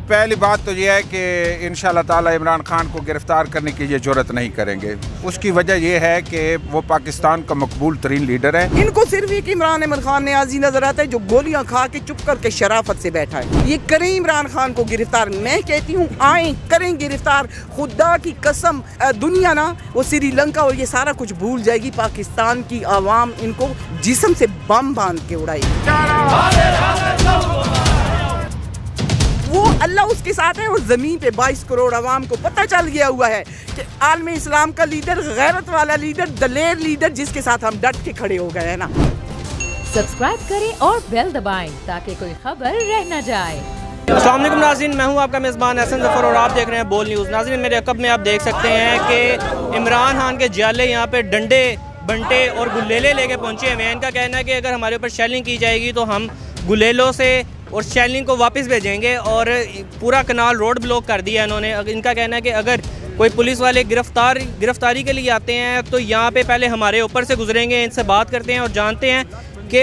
पहली बात तो यह है कि इंशाअल्लाह ताला इमरान खान को गिरफ्तार करने की ये जुर्रत नहीं करेंगे। उसकी वजह यह है कि वो पाकिस्तान का मकबूल तरीन लीडर है। इनको सिर्फ एक इमरान खान न्याजी नजर आता है जो गोलियां खा के चुप करके शराफत से बैठा है। ये करें इमरान खान को गिरफ्तार, मैं कहती हूँ आए करें गिरफ्तार। खुदा की कसम दुनिया ना वो श्रीलंका और ये सारा कुछ भूल जाएगी। पाकिस्तान की आवाम इनको जिस्म से बम बांध के उड़ाएगी। वो अल्लाह उसके साथ है और ज़मीन पे 22 करोड़ आवाम को पता चल गया हुआ है कि आलम इस्लाम का लीडर, गैरत वाला लीडर, दलेर लीडर जिसके साथ हम डट के खड़े हो गए हैं ना। सब्सक्राइब करें और बेल दबाएं ताकि कोई खबर रह न जाए। अस्सलाम वालेकुम नाज़रीन, मैं हूं आपका मेज़बान एहसन ज़फ़र और आप देख रहे हैं बोल न्यूज़। नाज़रीन, मेरे अक़ब में आप देख सकते हैं कि इमरान खान के जाले यहाँ पे डंडे बंटे और गुलेले लेके पहुँचे हुए हैं। इनका कहना है कि अगर हमारे ऊपर शेलिंग की जाएगी तो हम गुलेलों से और शेलिंग को वापस भेजेंगे और पूरा कनाल रोड ब्लॉक कर दिया इन्होंने। इनका कहना है कि अगर कोई पुलिस वाले गिरफ्तारी के लिए आते हैं तो यहाँ पे पहले हमारे ऊपर से गुजरेंगे। इनसे बात करते हैं और जानते हैं कि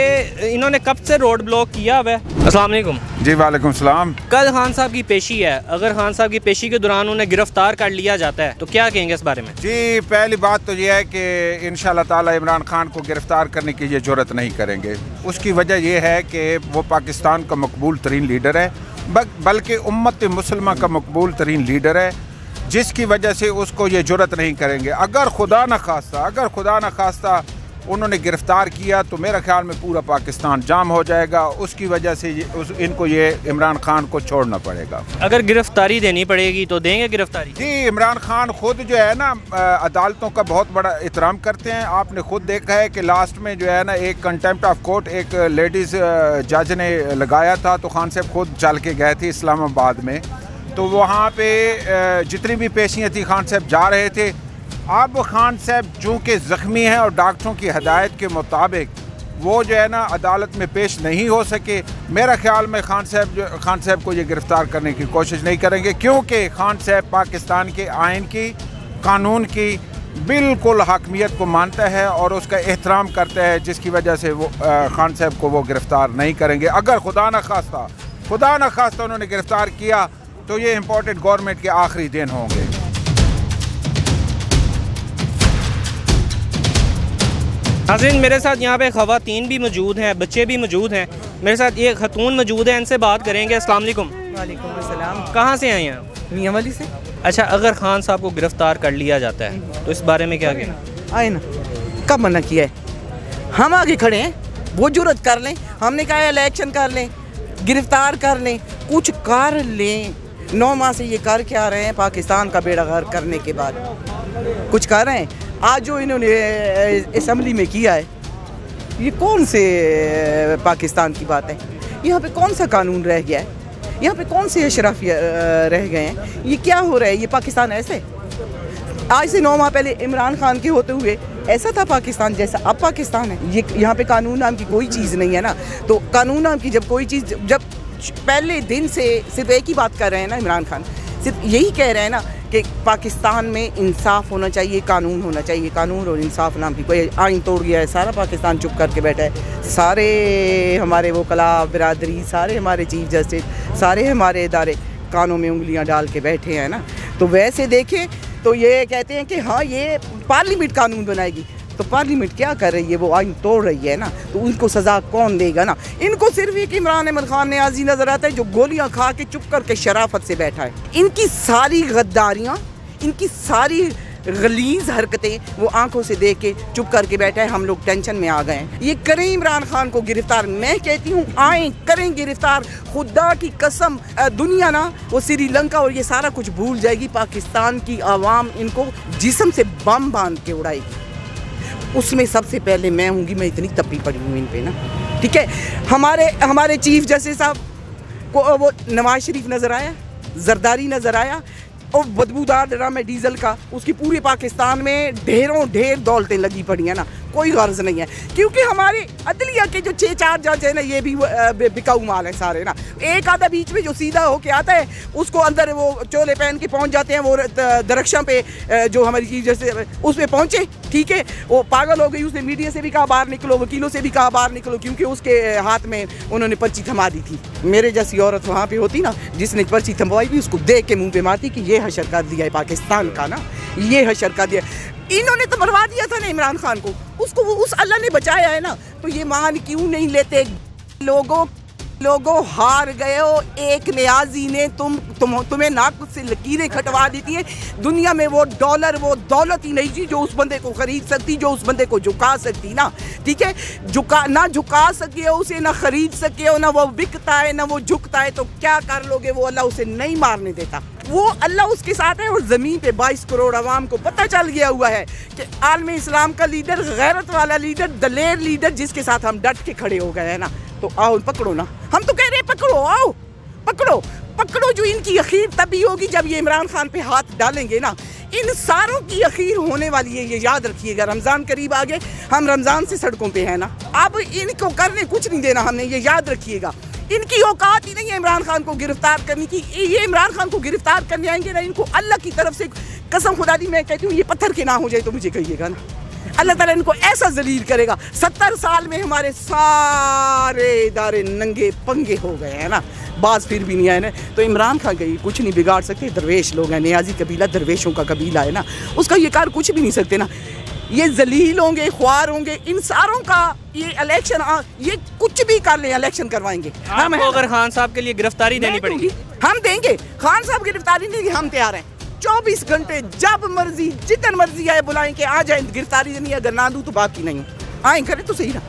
इन्होंने कब से रोड ब्लॉक किया हुआ है। अस्सलाम वालेकुम। जी वालेकुम सलाम। कल खान साहब की पेशी है, अगर खान साहब की पेशी के दौरान उन्हें गिरफ्तार कर लिया जाता है तो क्या कहेंगे इस बारे में? जी, पहली बात तो यह है कि इंशाअल्लाह ताला इमरान खान को गिरफ्तार करने की ये जुर्रत नहीं करेंगे। उसकी वजह यह है कि वो पाकिस्तान का मकबूल तरीन लीडर है, बल्कि उम्मत मुसलमा का मकबूल तरीन लीडर है, जिसकी वजह से उसको ये जुर्रत नहीं करेंगे। अगर खुदा न खास्ता उन्होंने गिरफ्तार किया तो मेरा ख्याल में पूरा पाकिस्तान जाम हो जाएगा। उसकी वजह से इनको ये इमरान खान को छोड़ना पड़ेगा। अगर गिरफ्तारी देनी पड़ेगी तो देंगे गिरफ्तारी? जी, इमरान खान खुद जो है ना अदालतों का बहुत बड़ा एहतराम करते हैं। आपने खुद देखा है कि लास्ट में जो है ना एक कंटेम्प्ट ऑफ कोर्ट एक लेडीज़ जज ने लगाया था, तो खान साहब खुद चल के गए थे इस्लामाबाद में। तो वहाँ पे जितनी भी पेशियाँ थी खान साहब जा रहे थे। अब खान साहब चूँकि ज़ख्मी हैं और डॉक्टरों की हदायत के मुताबिक वो जो है ना अदालत में पेश नहीं हो सके, मेरा ख्याल में खान साहब को ये गिरफ़्तार करने की कोशिश नहीं करेंगे, क्योंकि खान साहब पाकिस्तान के आइन की, कानून की बिल्कुल हकमियत को मानता है और उसका एहतराम करता है, जिसकी वजह से वो खान साहब को वो गिरफ़्तार नहीं करेंगे। अगर खुदा न खास्ता उन्होंने गिरफ़्तार किया तो ये इम्पोर्टेड गवर्नमेंट के आखिरी दिन होंगे। नाज़रीन, मेरे साथ यहाँ पे ख़वातीन भी मौजूद हैं, बच्चे भी मौजूद हैं। मेरे साथ ये खतून मौजूद है, इनसे बात करेंगे। अस्सलाम वालेकुम। वालेकुम अस्सलाम। कहाँ से आए हैं? मियाँ वाली से। अच्छा, अगर खान साहब को गिरफ्तार कर लिया जाता है तो इस बारे में क्या कहना? आए ना, कब मना किया है? हम आगे खड़े हैं, वो जुर्रत कर लें। हमने कहा इलेक्शन कर लें, गिरफ्तार कर लें, कुछ कर लें। 9 माह से ये कर क्या रहे हैं? पाकिस्तान का बेड़ा गर्क करने के बाद कुछ कर रहे हैं। आज जो इन्होंने असम्बली में किया है, ये कौन से पाकिस्तान की बात है? यहाँ पे कौन सा कानून रह गया है? यहाँ पे कौन से अशराफिया रह गए हैं? ये क्या हो रहा है? ये पाकिस्तान ऐसे आज से 9 माह पहले इमरान खान के होते हुए ऐसा था पाकिस्तान जैसा अब पाकिस्तान है। ये यहाँ पे कानून नाम की कोई चीज़ नहीं है ना। तो कानून नाम की जब कोई चीज़, जब पहले दिन से सिर्फ एक ही बात कर रहे हैं ना इमरान खान, सिर्फ यही कह रहे हैं ना कि पाकिस्तान में इंसाफ होना चाहिए, कानून होना चाहिए। कानून और इंसाफ नाम की कोई आइन तोड़ गया है, सारा पाकिस्तान चुप करके बैठा है। सारे हमारे वो कला बिरादरी, सारे हमारे चीफ जस्टिस, सारे हमारे इदारे कानों में उंगलियां डाल के बैठे हैं ना। तो वैसे देखें तो ये कहते हैं कि हाँ ये पार्लियामेंट कानून बनाएगी, तो पार्लियामेंट क्या कर रही है? वो आइन तोड़ रही है ना, तो उनको सज़ा कौन देगा ना? इनको सिर्फ एक इमरान खान न्याजी नज़र आता है जो गोलियां खा के चुप करके शराफत से बैठा है। इनकी सारी गद्दारियाँ, इनकी सारी गलीज़ हरकतें वो आंखों से देख के चुप करके बैठा है। हम लोग टेंशन में आ गए हैं। ये करें इमरान खान को गिरफ्तार, मैं कहती हूँ आए करें गिरफ्तार। खुदा की कसम दुनिया ना वो श्रीलंका और ये सारा कुछ भूल जाएगी। पाकिस्तान की आवाम इनको जिस्म से बम बांध के उड़ाएगी। उसमें सबसे पहले मैं होंगी। मैं इतनी तपी पड़ी हूँ इन पे ना, ठीक है। हमारे चीफ जस्टिस साहब को वो नवाज शरीफ नज़र आया, जरदारी नज़र आया और बदबूदार ड्राम है डीजल का, उसकी पूरे पाकिस्तान में ढेर दौलतें लगी पड़ी हैं ना। कोई गर्ज नहीं है, क्योंकि हमारे अदलिया के जो 6-4 जज है ना, ये भी बिकाऊ माल है सारे ना। एक आधा बीच में जो सीधा होके आता है उसको अंदर वो चोले पहन के पहुंच जाते हैं, वो दरख्शा पे जो हमारी चीज जैसे उस पर पहुंचे, ठीक है, वो पागल हो गई, उसने मीडिया से भी कहा बाहर निकलो, वकीलों से भी कहा बाहर निकलो, क्योंकि उसके हाथ में उन्होंने पर्ची थमा दी थी। मेरे जैसी औरत वहाँ पे होती ना जिसने पर्ची थमवाई भी, उसको देख के मुंह पे मारती कि ये हशर कर दिया है पाकिस्तान का ना, ये हशर कर दिया। इन्होंने तो मरवा दिया था ना इमरान खान को, उसको वो उस अल्लाह ने बचाया है ना, तो ये मान क्यों नहीं लेते? लोगों हार गए हो, एक न्याजी ने तुम्हें नाक से लकीरें खटवा दी थी। दुनिया में वो डॉलर, वो दौलत ही नहीं थी जो उस बंदे को खरीद सकती, जो उस बंदे को झुका सकती ना, ठीक है, झुका सके हो उसे, ना खरीद सके हो, ना वो बिकता है ना वो झुकता है, तो क्या कर लोगे? वो अल्लाह उसे नहीं मारने देता, वो अल्लाह उसके साथ है। और ज़मीन पे 22 करोड़ आवाम को पता चल गया हुआ है कि आलम इस्लाम का लीडर, गैरत वाला लीडर, दलेर लीडर, जिसके साथ हम डट के खड़े हो गए हैं ना, तो आओ पकड़ो ना। हम तो कह रहे हैं पकड़ो, आओ पकड़ो। जो इनकी अखीर तभी होगी जब ये इमरान खान पे हाथ डालेंगे ना, इन सारों की अखीर होने वाली है, ये याद रखिएगा। रमज़ान करीब आ गए, हम रमज़ान से सड़कों पे हैं ना, अब इनको करने कुछ नहीं देना हमने, ये याद रखिएगा। इनकी औकात ही नहीं है इमरान खान को गिरफ्तार करने की। ये इमरान खान को गिरफ्तार करने आएंगे ना, इनको अल्लाह की तरफ से कसम खुदा दी, मैं कहती हूँ ये पत्थर के ना हो जाए तो मुझे कहिएगा ना, अल्लाह ताला इनको ऐसा जलील करेगा। 70 साल में हमारे सारे इदारे नंगे पंगे हो गए हैं ना, बाज फिर भी नहीं आए ना, तो इमरान खान का ये कुछ नहीं बिगाड़ सकते। दरवेश लोग हैं, नियाजी कबीला दरवेशों का कबीला है ना, उसका ये कार कुछ भी नहीं सकते ना। ये जलील होंगे, ख्वार होंगे, इन सारों का ये इलेक्शन, ये कुछ भी कर ले, इलेक्शन करवाएंगे। हम अगर खान साहब के लिए गिरफ्तारी देनी पड़ेगी, हम देंगे। खान साहब गिरफ्तारी नहीं, हम तैयार हैं। 24 घंटे जब मर्जी, जितन मर्जी आए बुलाएं कि आ जाए, गिरफ्तारी देनी, अगर ना दूं तो बाकी नहीं आए, करें तो सही ना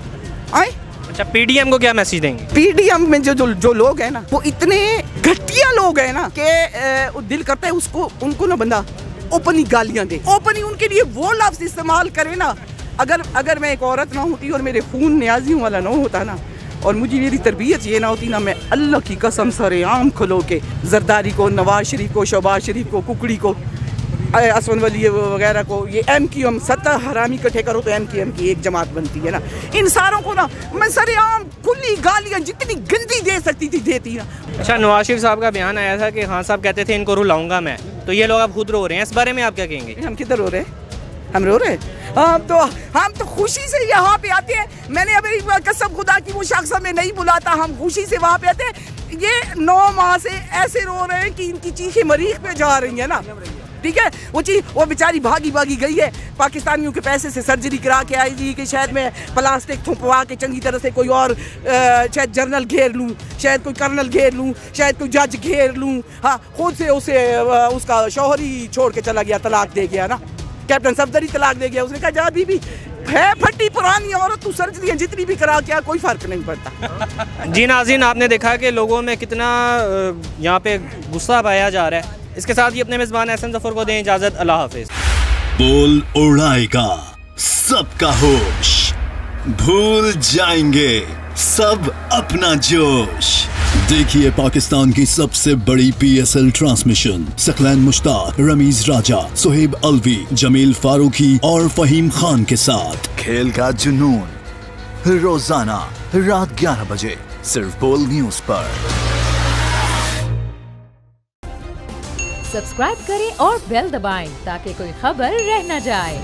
आए। अच्छा, पीडीएम को क्या मैसेज देंगे? पीडीएम में जो लोग हैं ना, वो इतने घटिया लोग हैं ना कि दिल करता है उसको, उनको ना बंदा ओपन ही गालियां दे, ओपन ही उनके लिए वो लफ्ज इस्तेमाल करे ना। अगर मैं एक औरत ना होती और मेरे खून न्याजियों वाला ना होता ना, और मुझे मेरी तरबियत ये ना होती ना, मैं अल्लाह की कसम सरेआम खलो के जरदारी को, नवाज शरीफ को, शहबाज शरीफ को, कुकड़ी को, असवन वली वगैरह को, ये MQM 70 हरामी इकट्ठे करो तो MQM की एक जमात बनती है ना, इन सारों को ना मैं सरेआम खुली गालियाँ जितनी गंदी दे सकती थी देती ना। अच्छा, नवाज शरीफ साहब का बयान आया था कि खान साहब कहते थे इनको रुलाऊंगा मैं, तो ये लोग अब खुद रो रहे हैं, इस बारे में आप क्या कहेंगे? हम किधर रो रहे हैं? हम रो रहे हैं? हम तो खुशी से यहाँ पे आते हैं। मैंने अभी कसम खुदा की वो शख्स हमें नहीं बुलाता, हम खुशी से वहाँ पे आते हैं। ये 9 माह से ऐसे रो रहे हैं कि इनकी चीखें मरीख पे जा रही है ना, ठीक है। वो बेचारी भागी गई है, पाकिस्तानियों के पैसे से सर्जरी करा के आई थी कि शायद मैं प्लास्टिक थुपवा के चंगी तरह से कोई और शायद जनरल घेर लूँ, शायद कोई कर्नल घेर लूँ, शायद कोई जज घेर लूँ। हाँ, खुद से उसका शौहर ही छोड़ के चला गया, तलाक दे गया ना, कैप्टन सफदरी तलाक दे गया। उसने कहा जा बीबी है फटी पुरानी औरत, तू सर्जरियाँ जितनी भी करा क्या कोई फर्क नहीं पड़ता। जी नाज़रीन, आपने देखा कि लोगों में कितना यहाँ पे गुस्सा पाया जा रहा है। इसके साथ ही अपने मेज़बान एहसन ज़फ़र को दें इजाज़त। अल्लाह हाफ़िज़। बोल उड़ाएगा सबका होश, भूल जाएंगे सब अपना जोश। देखिए पाकिस्तान की सबसे बड़ी PSL ट्रांसमिशन सकलैन मुश्ताक, रमीज राजा, सुहेब अलवी, जमील फारूकी और फहीम खान के साथ खेल का जुनून रोजाना रात 11 बजे सिर्फ बोल न्यूज पर। सब्सक्राइब करें और बेल दबाएं ताकि कोई खबर रह न जाए।